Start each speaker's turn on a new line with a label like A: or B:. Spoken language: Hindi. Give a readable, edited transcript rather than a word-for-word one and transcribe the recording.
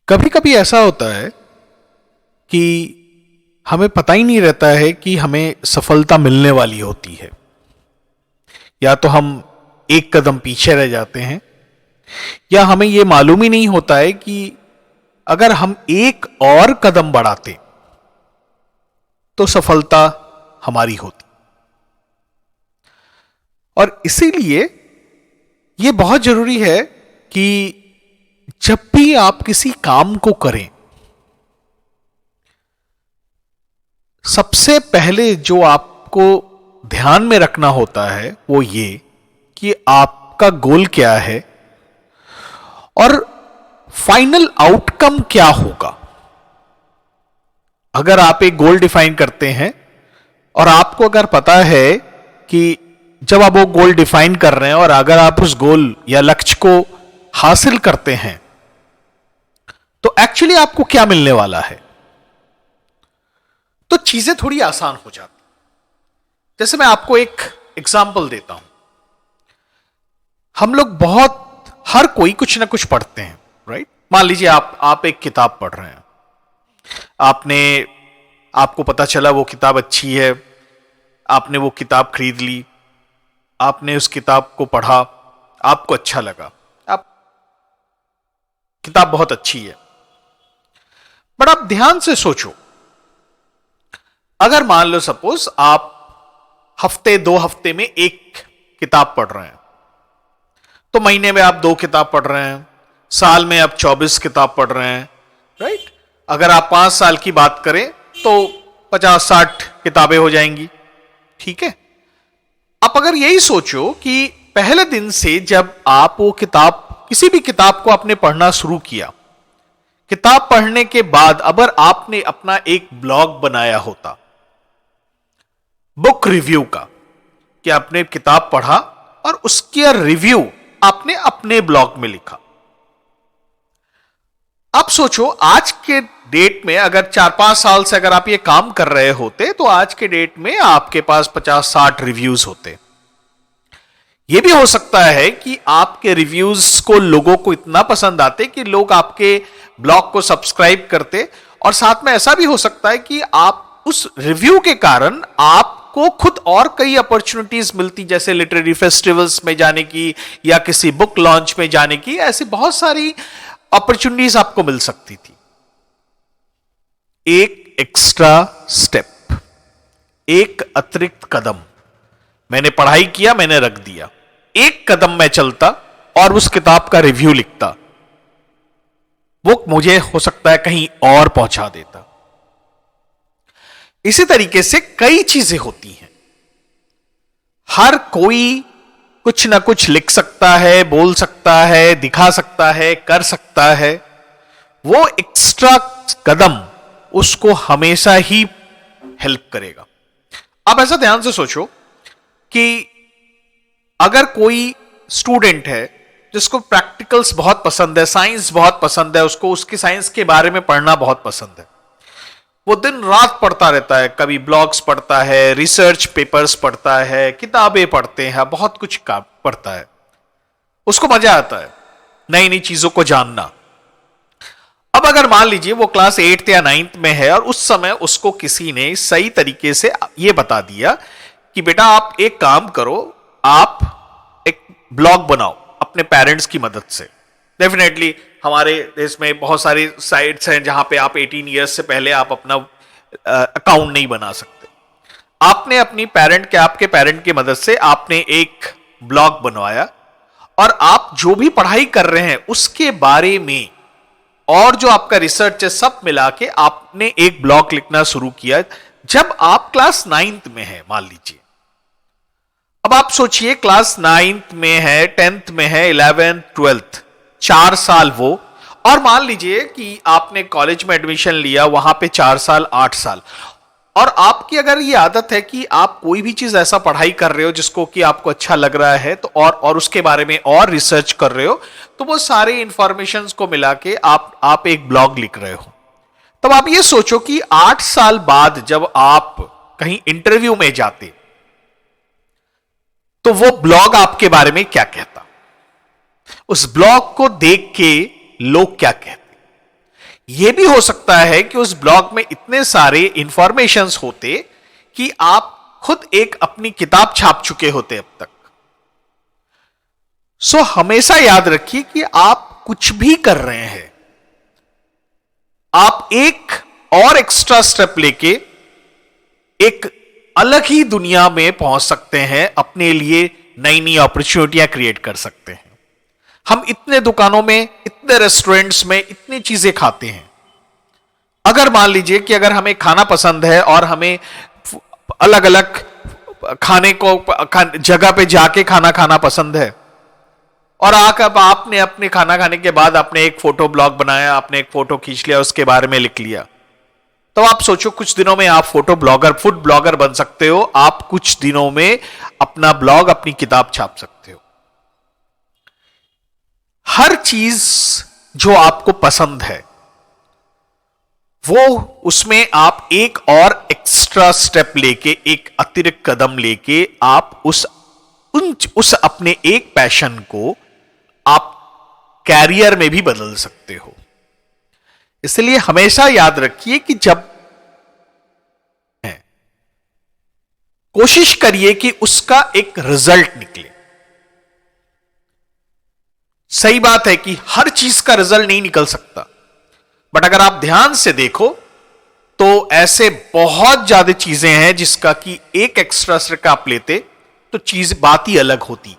A: कभी कभी ऐसा होता है कि हमें पता ही नहीं रहता है कि हमें सफलता मिलने वाली होती है, या तो हम एक कदम पीछे रह जाते हैं, या हमें यह मालूम ही नहीं होता है कि अगर हम एक और कदम बढ़ाते तो सफलता हमारी होती। और इसीलिए यह बहुत जरूरी है कि जब भी आप किसी काम को करें, सबसे पहले जो आपको ध्यान में रखना होता है वो ये कि आपका गोल क्या है और फाइनल आउटकम क्या होगा। अगर आप एक गोल डिफाइन करते हैं और आपको अगर पता है कि जब आप वो गोल डिफाइन कर रहे हैं और अगर आप उस गोल या लक्ष्य को हासिल करते हैं तो एक्चुअली आपको क्या मिलने वाला है, तो चीजें थोड़ी आसान हो जाती। जैसे मैं आपको एक एग्जांपल देता हूं। हम लोग हर कोई कुछ ना कुछ पढ़ते हैं, राइट। मान लीजिए आप एक किताब पढ़ रहे हैं, आपको पता चला वो किताब अच्छी है, आपने वो किताब खरीद ली, आपने उस किताब को पढ़ा, आपको अच्छा लगा, किताब बहुत अच्छी है। बट आप ध्यान से सोचो, अगर मान लो सपोज आप दो हफ्ते में एक किताब पढ़ रहे हैं, तो महीने में आप 2 किताब पढ़ रहे हैं, साल में आप 24 किताब पढ़ रहे हैं, राइट। अगर आप 5 साल की बात करें तो 50-60 किताबें हो जाएंगी, ठीक है। आप अगर यही सोचो कि पहले दिन से जब आप वो किसी भी किताब को आपने पढ़ना शुरू किया, किताब पढ़ने के बाद अगर आपने अपना एक ब्लॉग बनाया होता बुक रिव्यू का, कि आपने किताब पढ़ा और उसका रिव्यू आपने अपने ब्लॉग में लिखा। आप सोचो आज के डेट में अगर 4-5 साल से अगर आप ये काम कर रहे होते तो आज के डेट में आपके पास 50-60 रिव्यूज होते। यह भी हो सकता है कि आपके रिव्यूज को लोगों को इतना पसंद आते कि लोग आपके ब्लॉग को सब्सक्राइब करते, और साथ में ऐसा भी हो सकता है कि आप उस रिव्यू के कारण आपको खुद और कई अपॉर्चुनिटीज मिलती, जैसे लिटरेरी फेस्टिवल्स में जाने की या किसी बुक लॉन्च में जाने की। ऐसी बहुत सारी अपॉर्चुनिटीज आपको मिल सकती थी। एक एक्स्ट्रा स्टेप, एक अतिरिक्त कदम, मैंने पढ़ाई किया, मैंने रख दिया, एक कदम मैं चलता और उस किताब का रिव्यू लिखता, वो मुझे हो सकता है कहीं और पहुंचा देता। इसी तरीके से कई चीजें होती हैं। हर कोई कुछ ना कुछ लिख सकता है, बोल सकता है, दिखा सकता है, कर सकता है। वो एक्स्ट्रा कदम उसको हमेशा ही हेल्प करेगा। अब ऐसा ध्यान से सोचो कि अगर कोई स्टूडेंट है जिसको प्रैक्टिकल्स बहुत पसंद है, साइंस बहुत पसंद है, उसको उसकी साइंस के बारे में पढ़ना बहुत पसंद है, वो दिन रात पढ़ता रहता है, कभी ब्लॉग्स पढ़ता है, रिसर्च पेपर्स पढ़ता है, किताबें पढ़ते हैं, बहुत कुछ पढ़ता है, उसको मजा आता है नई नई चीजों को जानना। अब अगर मान लीजिए वो क्लास 8th या 9th में है और उस समय उसको किसी ने सही तरीके से यह बता दिया कि बेटा आप एक काम करो, आप एक ब्लॉग बनाओ अपने पेरेंट्स की मदद से। डेफिनेटली हमारे देश में बहुत सारी साइट्स हैं जहां पे आप 18 ईयर्स से पहले आप अपना अकाउंट नहीं बना सकते। आपने अपनी आपके पेरेंट की मदद से आपने एक ब्लॉग बनवाया और आप जो भी पढ़ाई कर रहे हैं उसके बारे में और जो आपका रिसर्च है सब मिला के आपने एक ब्लॉग लिखना शुरू किया जब आप क्लास 9th में है, मान लीजिए। अब आप सोचिए क्लास 9th में है, 10th में है, 11th 12th, 4 साल वो, और मान लीजिए कि आपने कॉलेज में एडमिशन लिया, वहां पे 4 साल 8 साल, और आपकी अगर ये आदत है कि आप कोई भी चीज ऐसा पढ़ाई कर रहे हो जिसको कि आपको अच्छा लग रहा है तो और उसके बारे में और रिसर्च कर रहे हो, तो वो सारे इंफॉर्मेशंस को मिला के आप एक ब्लॉग लिख रहे हो। तब आप ये सोचो कि 8 साल बाद जब आप कहीं इंटरव्यू में जाते तो वो ब्लॉग आपके बारे में क्या कहता, उस ब्लॉग को देख के लोग क्या कहते। यह भी हो सकता है कि उस ब्लॉग में इतने सारे इंफॉर्मेशंस होते कि आप खुद एक अपनी किताब छाप चुके होते अब तक। सो हमेशा याद रखिए कि आप कुछ भी कर रहे हैं, आप एक और एक्स्ट्रा स्टेप लेके एक अलग ही दुनिया में पहुंच सकते हैं, अपने लिए नई नई अपॉर्चुनिटियां क्रिएट कर सकते हैं। हम इतने दुकानों में, इतने रेस्टोरेंट्स में इतनी चीजें खाते हैं। अगर मान लीजिए कि अगर हमें खाना पसंद है और हमें अलग अलग खाने को जगह पे जाके खाना खाना पसंद है, और आकर आपने अपने खाना खाने के बाद आपने एक फोटो ब्लॉग बनाया, आपने एक फोटो खींच लिया, उसके बारे में लिख लिया, तो आप सोचो कुछ दिनों में आप फोटो ब्लॉगर, फूड ब्लॉगर बन सकते हो। आप कुछ दिनों में अपना ब्लॉग, अपनी किताब छाप सकते हो। हर चीज जो आपको पसंद है वो उसमें आप एक और एक्स्ट्रा स्टेप लेके, एक अतिरिक्त कदम लेके आप उस अपने एक पैशन को आप कैरियर में भी बदल सकते हो। इसलिए हमेशा याद रखिए कि जब कोशिश करिए कि उसका एक रिजल्ट निकले। सही बात है कि हर चीज का रिजल्ट नहीं निकल सकता, बट अगर आप ध्यान से देखो तो ऐसे बहुत ज्यादा चीजें हैं जिसका कि एक एक्स्ट्रा स्टेप आप लेते तो चीज बात ही अलग होती।